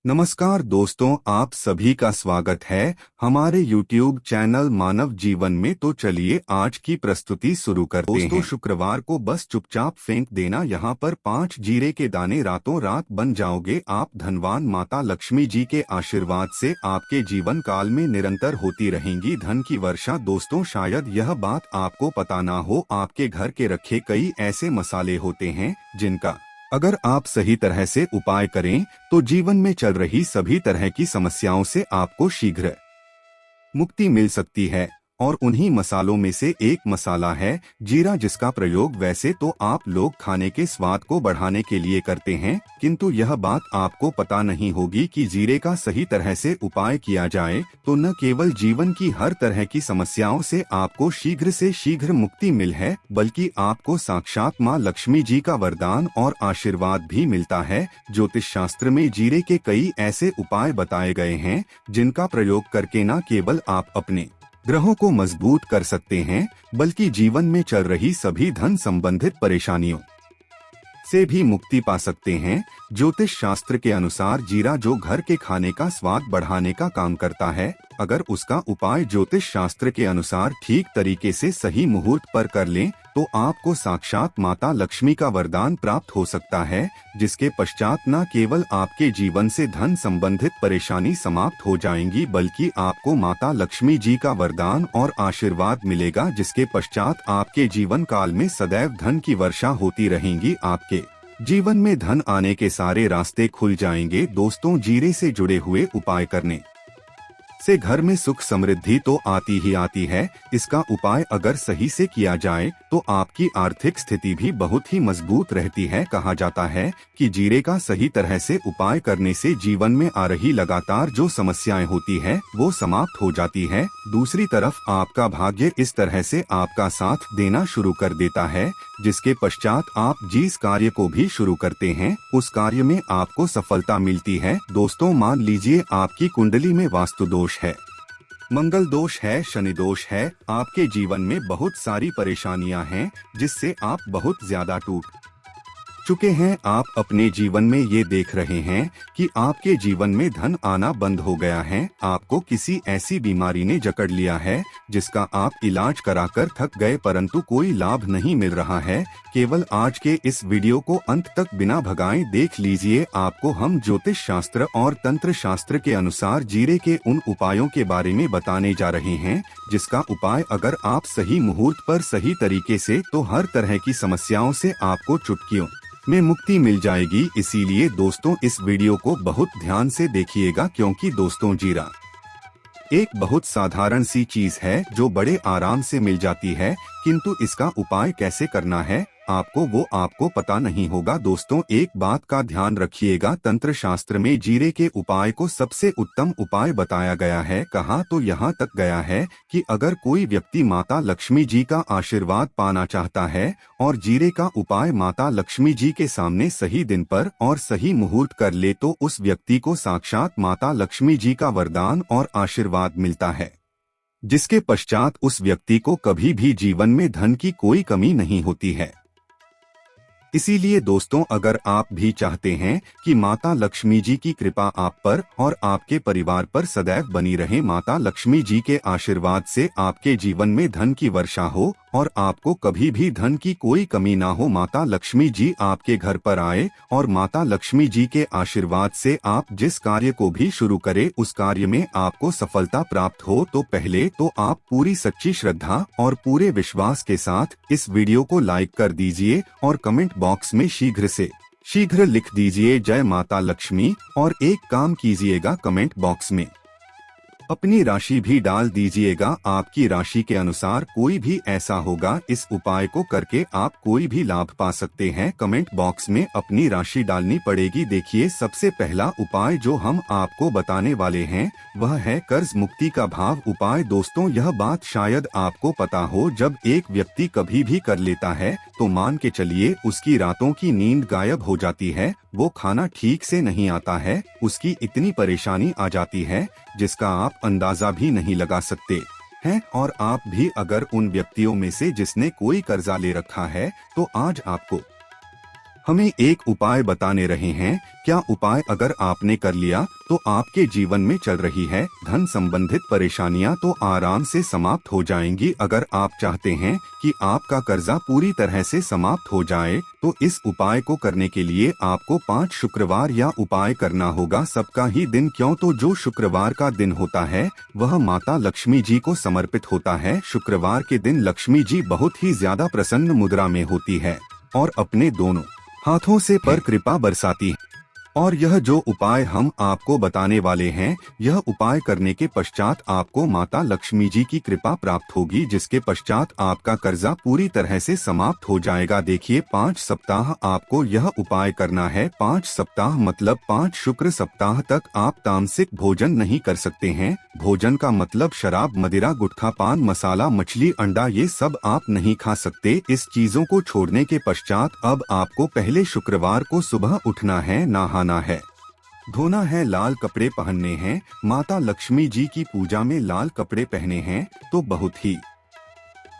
नमस्कार दोस्तों, आप सभी का स्वागत है हमारे YouTube चैनल मानव जीवन में। तो चलिए आज की प्रस्तुति शुरू करते हैं। दोस्तों, शुक्रवार को बस चुपचाप फेंक देना यहाँ पर 5 जीरे के दाने, रातों रात बन जाओगे आप धनवान। माता लक्ष्मी जी के आशीर्वाद से आपके जीवन काल में निरंतर होती रहेंगी धन की वर्षा। दोस्तों, शायद यह बात आपको पता ना हो, आपके घर के रखे कई ऐसे मसाले होते हैं जिनका अगर आप सही तरह से उपाय करें तो जीवन में चल रही सभी तरह की समस्याओं से आपको शीघ्र मुक्ति मिल सकती है। और उन्हीं मसालों में से एक मसाला है जीरा, जिसका प्रयोग वैसे तो आप लोग खाने के स्वाद को बढ़ाने के लिए करते हैं, किंतु यह बात आपको पता नहीं होगी कि जीरे का सही तरह से उपाय किया जाए तो न केवल जीवन की हर तरह की समस्याओं से आपको शीघ्र से शीघ्र मुक्ति मिल है, बल्कि आपको साक्षात माँ लक्ष्मी जी का वरदान और आशीर्वाद भी मिलता है। ज्योतिष शास्त्र में जीरे के कई ऐसे उपाय बताए गए हैं जिनका प्रयोग करके न केवल आप अपने ग्रहों को मजबूत कर सकते हैं, बल्कि जीवन में चल रही सभी धन संबंधित परेशानियों से भी मुक्ति पा सकते हैं। ज्योतिष शास्त्र के अनुसार जीरा, जो घर के खाने का स्वाद बढ़ाने का काम करता है, अगर उसका उपाय ज्योतिष शास्त्र के अनुसार ठीक तरीके से सही मुहूर्त पर कर लें तो आपको साक्षात माता लक्ष्मी का वरदान प्राप्त हो सकता है, जिसके पश्चात न केवल आपके जीवन से धन संबंधित परेशानी समाप्त हो जाएंगी, बल्कि आपको माता लक्ष्मी जी का वरदान और आशीर्वाद मिलेगा, जिसके पश्चात आपके जीवन काल में सदैव धन की वर्षा होती रहेंगी। आपके जीवन में धन आने के सारे रास्ते खुल जाएंगे। दोस्तों, जीरे से जुड़े हुए उपाय करने से घर में सुख समृद्धि तो आती ही आती है। इसका उपाय अगर सही से किया जाए तो आपकी आर्थिक स्थिति भी बहुत ही मजबूत रहती है। कहा जाता है कि जीरे का सही तरह से उपाय करने से जीवन में आ रही लगातार जो समस्याएं होती है वो समाप्त हो जाती है। दूसरी तरफ आपका भाग्य इस तरह से आपका साथ देना शुरू कर देता है, जिसके पश्चात आप जिस कार्य को भी शुरू करते हैं उस कार्य में आपको सफलता मिलती है। दोस्तों, मान लीजिए आपकी कुंडली में वास्तु दोष है, मंगल दोष है, शनि दोष है, आपके जीवन में बहुत सारी परेशानियां हैं जिससे आप बहुत ज्यादा टूट चुके हैं। आप अपने जीवन में ये देख रहे हैं कि आपके जीवन में धन आना बंद हो गया है, आपको किसी ऐसी बीमारी ने जकड़ लिया है जिसका आप इलाज कराकर थक गए, परंतु कोई लाभ नहीं मिल रहा है। केवल आज के इस वीडियो को अंत तक बिना भगाए देख लीजिए। आपको हम ज्योतिष शास्त्र और तंत्र शास्त्र के अनुसार जीरे के उन उपायों के बारे में बताने जा रहे हैं जिसका उपाय अगर आप सही मुहूर्त पर सही तरीके से तो हर तरह की समस्याओं से आपको चुटकियों में मुक्ति मिल जाएगी। इसीलिए दोस्तों, इस वीडियो को बहुत ध्यान से देखिएगा, क्योंकि दोस्तों, जीरा एक बहुत साधारण सी चीज है जो बड़े आराम से मिल जाती है, किंतु इसका उपाय कैसे करना है आपको पता नहीं होगा। दोस्तों, एक बात का ध्यान रखिएगा, तंत्र शास्त्र में जीरे के उपाय को सबसे उत्तम उपाय बताया गया है। कहा तो यहाँ तक गया है कि अगर कोई व्यक्ति माता लक्ष्मी जी का आशीर्वाद पाना चाहता है और जीरे का उपाय माता लक्ष्मी जी के सामने सही दिन पर और सही मुहूर्त कर ले तो उस व्यक्ति को साक्षात माता लक्ष्मी जी का वरदान और आशीर्वाद मिलता है, जिसके पश्चात उस व्यक्ति को कभी भी जीवन में धन की कोई कमी नहीं होती है। इसीलिए दोस्तों, अगर आप भी चाहते हैं कि माता लक्ष्मी जी की कृपा आप पर और आपके परिवार पर सदैव बनी रहे, माता लक्ष्मी जी के आशीर्वाद से आपके जीवन में धन की वर्षा हो और आपको कभी भी धन की कोई कमी ना हो, माता लक्ष्मी जी आपके घर पर आए और माता लक्ष्मी जी के आशीर्वाद से आप जिस कार्य को भी शुरू करें उस कार्य में आपको सफलता प्राप्त हो, तो पहले तो आप पूरी सच्ची श्रद्धा और पूरे विश्वास के साथ इस वीडियो को लाइक कर दीजिए और कमेंट बॉक्स में शीघ्र से शीघ्र लिख दीजिए जय माता लक्ष्मी। और एक काम कीजिएगा, कमेंट बॉक्स में अपनी राशि भी डाल दीजिएगा। आपकी राशि के अनुसार कोई भी ऐसा होगा, इस उपाय को करके आप कोई भी लाभ पा सकते हैं। कमेंट बॉक्स में अपनी राशि डालनी पड़ेगी। देखिए, सबसे पहला उपाय जो हम आपको बताने वाले हैं वह है कर्ज मुक्ति का भाव उपाय। दोस्तों, यह बात शायद आपको पता हो, जब एक व्यक्ति कभी भी कर लेता है तो मान के चलिए उसकी रातों की नींद गायब हो जाती है, वो खाना ठीक से नहीं आता है, उसकी इतनी परेशानी आ जाती है जिसका आप अंदाजा भी नहीं लगा सकते हैं। और आप भी अगर उन व्यक्तियों में से जिसने कोई कर्जा ले रखा है तो आज आपको हमें एक उपाय बताने रहे हैं। क्या उपाय अगर आपने कर लिया तो आपके जीवन में चल रही है धन संबंधित परेशानियां तो आराम से समाप्त हो जाएंगी। अगर आप चाहते हैं कि आपका कर्जा पूरी तरह से समाप्त हो जाए तो इस उपाय को करने के लिए आपको 5 शुक्रवार या उपाय करना होगा। सबका ही दिन क्यों, तो जो शुक्रवार का दिन होता है वह माता लक्ष्मी जी को समर्पित होता है। शुक्रवार के दिन लक्ष्मी जी बहुत ही ज्यादा प्रसन्न मुद्रा में होती है और अपने दोनों हाथों से पर कृपा बरसाती है। और यह जो उपाय हम आपको बताने वाले हैं, यह उपाय करने के पश्चात आपको माता लक्ष्मी जी की कृपा प्राप्त होगी, जिसके पश्चात आपका कर्जा पूरी तरह से समाप्त हो जाएगा। देखिए 5 सप्ताह आपको यह उपाय करना है। 5 सप्ताह मतलब 5 शुक्र सप्ताह तक आप तामसिक भोजन नहीं कर सकते हैं। भोजन का मतलब शराब, मदिरा, गुटखा, पान मसाला, मछली, अंडा, ये सब आप नहीं खा सकते। इस चीजों को छोड़ने के पश्चात अब आपको पहले शुक्रवार को सुबह उठना है, नहाना है, धोना है, लाल कपड़े पहनने हैं। माता लक्ष्मी जी की पूजा में लाल कपड़े पहने हैं तो बहुत ही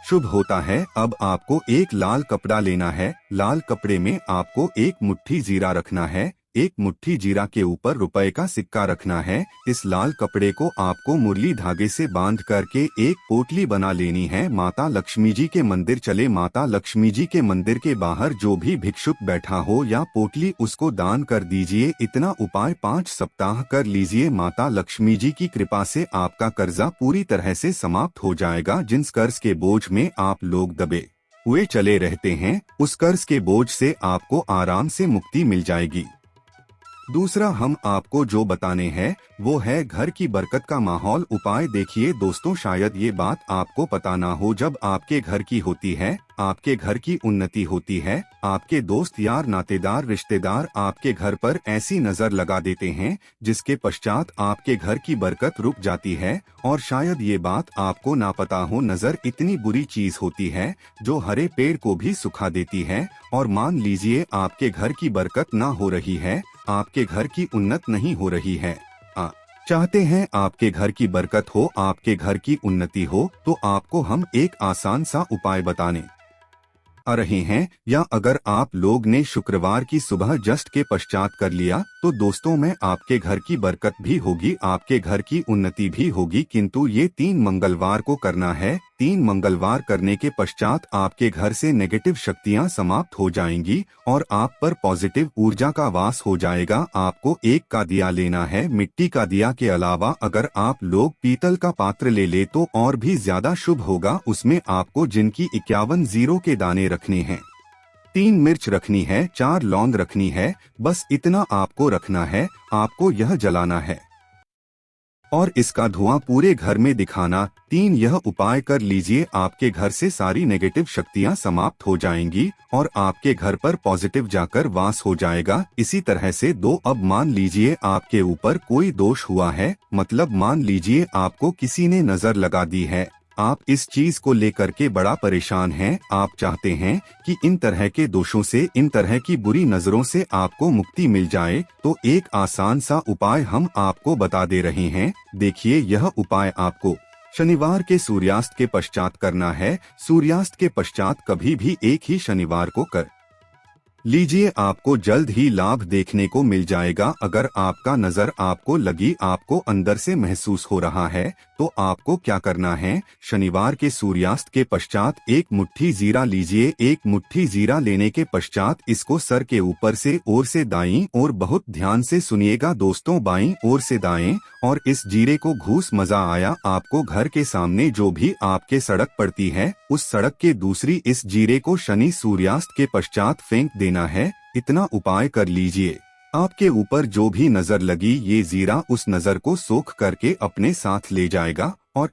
शुभ होता है। अब आपको एक लाल कपड़ा लेना है। लाल कपड़े में आपको एक मुट्ठी जीरा रखना है। एक मुट्ठी जीरा के ऊपर रुपए का सिक्का रखना है। इस लाल कपड़े को आपको मुरली धागे से बांध करके एक पोटली बना लेनी है। माता लक्ष्मी जी के मंदिर चले। माता लक्ष्मी जी के मंदिर के बाहर जो भी भिक्षुक बैठा हो या पोटली, उसको दान कर दीजिए। इतना उपाय 5 सप्ताह कर लीजिए। माता लक्ष्मी जी की कृपा से आपका कर्जा पूरी तरह से समाप्त हो जाएगा। जिस कर्ज के बोझ में आप लोग दबे हुए चले रहते हैं, उस कर्ज के बोझ से आपको आराम से मुक्ति मिल जाएगी। दूसरा हम आपको जो बताने हैं वो है घर की बरकत का माहौल उपाय। देखिए दोस्तों, शायद ये बात आपको पता ना हो, जब आपके घर की होती है, आपके घर की उन्नति होती है, आपके दोस्त यार नातेदार रिश्तेदार आपके घर पर ऐसी नजर लगा देते हैं जिसके पश्चात आपके घर की बरकत रुक जाती है। और शायद ये बात आपको ना पता हो, नजर इतनी बुरी चीज होती है जो हरे पेड़ को भी सुखा देती है। और मान लीजिए आपके घर की बरकत ना हो रही है, आपके घर की उन्नत नहीं हो रही है, आप चाहते हैं आपके घर की बरकत हो, आपके घर की उन्नति हो, तो आपको हम एक आसान सा उपाय बताने आ रहे हैं। या अगर आप लोग ने शुक्रवार की सुबह जस्ट के पश्चात कर लिया तो दोस्तों में आपके घर की बरकत भी होगी, आपके घर की उन्नति भी होगी। किंतु ये 3 मंगलवार को करना है। 3 मंगलवार करने के पश्चात आपके घर से नेगेटिव शक्तियां समाप्त हो जाएंगी और आप पर पॉजिटिव ऊर्जा का वास हो जाएगा। आपको एक का दिया लेना है, मिट्टी का दिया के अलावा अगर आप लोग पीतल का पात्र ले तो और भी ज्यादा शुभ होगा। उसमें आपको जिनकी 51 जीरो के दाने रखने हैं, 3 मिर्च रखनी है, 4 लौंग रखनी है, बस इतना आपको रखना है। आपको यह जलाना है और इसका धुआं पूरे घर में दिखाना। 3 यह उपाय कर लीजिए, आपके घर से सारी नेगेटिव शक्तियां समाप्त हो जाएंगी और आपके घर पर पॉजिटिव जाकर वास हो जाएगा। इसी तरह से 2 अब मान लीजिए आपके ऊपर कोई दोष हुआ है, मतलब मान लीजिए आपको किसी ने नजर लगा दी है, आप इस चीज को लेकर के बड़ा परेशान हैं, आप चाहते हैं कि इन तरह के दोषों से, इन तरह की बुरी नजरों से आपको मुक्ति मिल जाए, तो एक आसान सा उपाय हम आपको बता दे रहे हैं। देखिए यह उपाय आपको शनिवार के सूर्यास्त के पश्चात करना है। सूर्यास्त के पश्चात कभी भी एक ही शनिवार को कर लीजिए, आपको जल्द ही लाभ देखने को मिल जाएगा। अगर आपका नजर आपको लगी, आपको अंदर से महसूस हो रहा है, तो आपको क्या करना है, शनिवार के सूर्यास्त के पश्चात एक मुट्ठी जीरा लीजिए। एक मुट्ठी जीरा लेने के पश्चात इसको सर के ऊपर से ओर से दाईं ओर, बहुत ध्यान से सुनिएगा दोस्तों, बाईं ओर से दाएं, और इस जीरे को घूस मजा आया। आपको घर के सामने जो भी आपके सड़क पड़ती है, उस सड़क के दूसरी इस जीरे को शनि सूर्यास्त के पश्चात फेंक देना है। इतना उपाय कर लीजिए, आपके ऊपर जो भी नजर लगी, ये जीरा उस नजर को सोख करके अपने साथ ले जाएगा और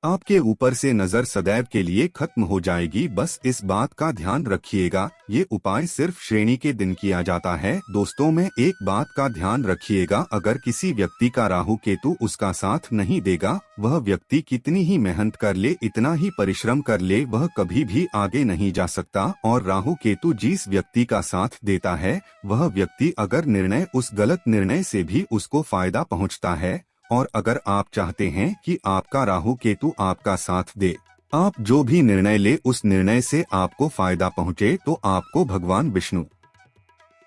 आपके ऊपर से नजर सदैव के लिए खत्म हो जाएगी। बस इस बात का ध्यान रखिएगा, ये उपाय सिर्फ श्रेणी के दिन किया जाता है। दोस्तों में एक बात का ध्यान रखिएगा, अगर किसी व्यक्ति का राहु केतु उसका साथ नहीं देगा, वह व्यक्ति कितनी ही मेहनत कर ले, इतना ही परिश्रम कर ले, वह कभी भी आगे नहीं जा सकता। और राहु केतु जिस व्यक्ति का साथ देता है, वह व्यक्ति अगर निर्णय, उस गलत निर्णय से भी उसको फायदा पहुँचता है। और अगर आप चाहते हैं कि आपका राहु केतु आपका साथ दे, आप जो भी निर्णय ले उस निर्णय से आपको फायदा पहुंचे, तो आपको भगवान विष्णु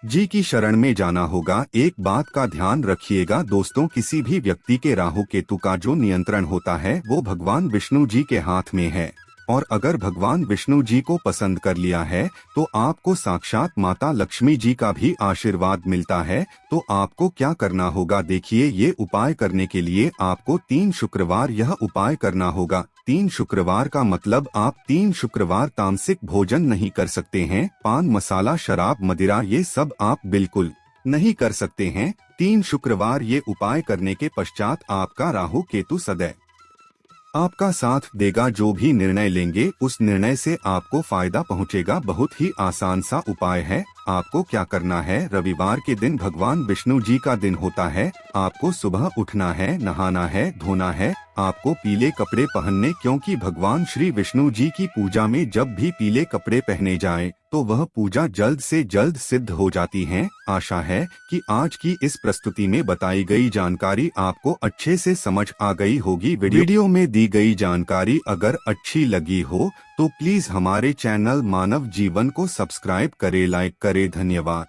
जी की शरण में जाना होगा। एक बात का ध्यान रखिएगा दोस्तों, किसी भी व्यक्ति के राहु केतु का जो नियंत्रण होता है वो भगवान विष्णु जी के हाथ में है। और अगर भगवान विष्णु जी को पसंद कर लिया है तो आपको साक्षात माता लक्ष्मी जी का भी आशीर्वाद मिलता है। तो आपको क्या करना होगा, देखिए ये उपाय करने के लिए आपको 3 शुक्रवार यह उपाय करना होगा। 3 शुक्रवार का मतलब आप 3 शुक्रवार तामसिक भोजन नहीं कर सकते हैं। पान मसाला शराब मदिरा ये सब आप बिल्कुल नहीं कर सकते हैं। 3 शुक्रवार ये उपाय करने के पश्चात आपका राहु केतु सदैव आपका साथ देगा। जो भी निर्णय लेंगे उस निर्णय से आपको फायदा पहुंचेगा। बहुत ही आसान सा उपाय है। आपको क्या करना है, रविवार के दिन भगवान विष्णु जी का दिन होता है। आपको सुबह उठना है, नहाना है, धोना है। आपको पीले कपड़े पहनने, क्योंकि भगवान श्री विष्णु जी की पूजा में जब भी पीले कपड़े पहने जाएं तो वह पूजा जल्द से जल्द सिद्ध हो जाती है। आशा है कि आज की इस प्रस्तुति में बताई गई जानकारी आपको अच्छे से समझ आ गई होगी। वीडियो में दी गई जानकारी अगर अच्छी लगी हो तो प्लीज हमारे चैनल मानव जीवन को सब्सक्राइब करें, लाइक करें। धन्यवाद।